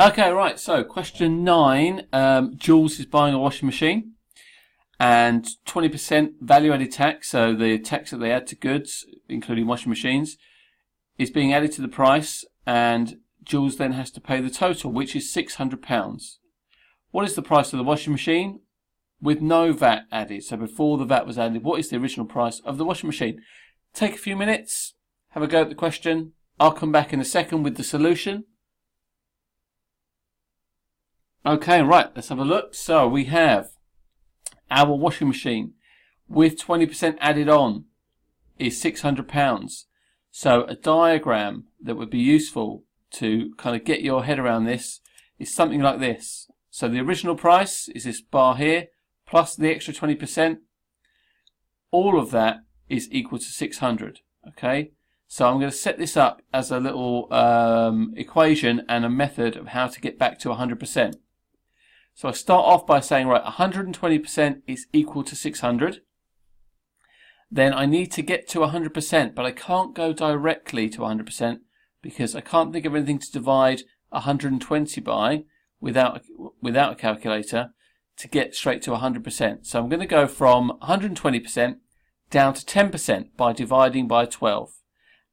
Okay, right, so question 9. Jules is buying a washing machine and 20% value added tax, so the tax that they add to goods, including washing machines, is being added to the price, and Jules then has to pay the total, which is £600. What is the price of the washing machine with no VAT added? So before the VAT was added, what is the original price of the washing machine? Take a few minutes, have a go at the question. I'll come back in a second with the solution. Okay, right, let's have a look. So we have our washing machine with 20% added on is £600. So a diagram that would be useful to kind of get your head around this is something like this. So the original price is this bar here, plus the extra 20%. All of that is equal to 600. Okay, so I'm going to set this up as a little equation and a method of how to get back to 100%. So I start off by saying, right, 120% is equal to 600. Then I need to get to 100%, but I can't go directly to 100% because I can't think of anything to divide 120 by without a calculator to get straight to 100%. So I'm going to go from 120% down to 10% by dividing by 12.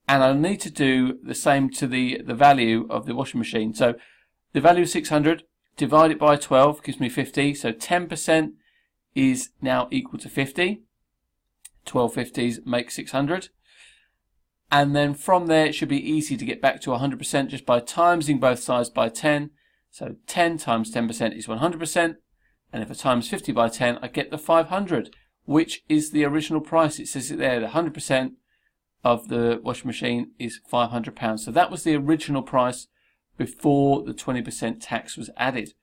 And I'll need to do the same to the value of the washing machine. So the value is 600. Divide it by 12 gives me 50, so 10% is now equal to 50. 12 50s make 600. And then from there it should be easy to get back to 100% just by timesing both sides by 10. So 10 times 10% is 100%. And if I times 50 by 10, I get the 500, which is the original price. It says it there, the 100% of the washing machine is £500. So that was the original price before the 20% tax was added.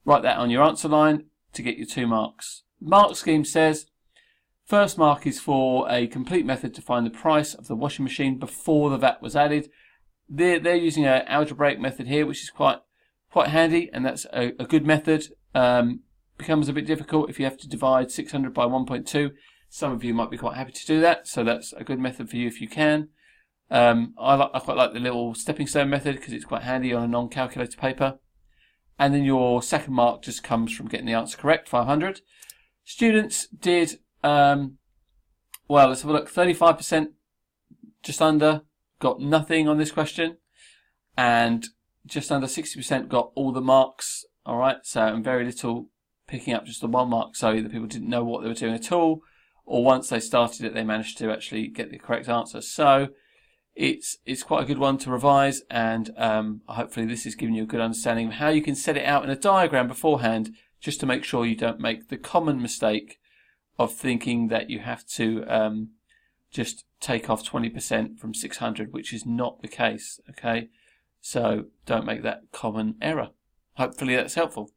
Write that on your answer line to get your 2 marks. Mark scheme says first mark is for a complete method to find the price of the washing machine before the VAT was added. They're using an algebraic method here, which is quite handy, and that's a good method. Becomes a bit difficult if you have to divide 600 by 1.2. Some of you might be quite happy to do that, so that's a good method for you if you can. I quite like the little stepping stone method because it's quite handy on a non-calculator paper. And then your second mark just comes from getting the answer correct, 500. Students did, well, let's have a look, 35%, just under, got nothing on this question. And just under 60% got all the marks, alright, so and very little picking up just the 1 mark, so either people didn't know what they were doing at all, or once they started it, they managed to actually get the correct answer. So it's quite a good one to revise, and hopefully this is giving you a good understanding of how you can set it out in a diagram beforehand, just to make sure you don't make the common mistake of thinking that you have to just take off 20% from 600, which is not the case. Okay, so don't make that common error. Hopefully that's helpful.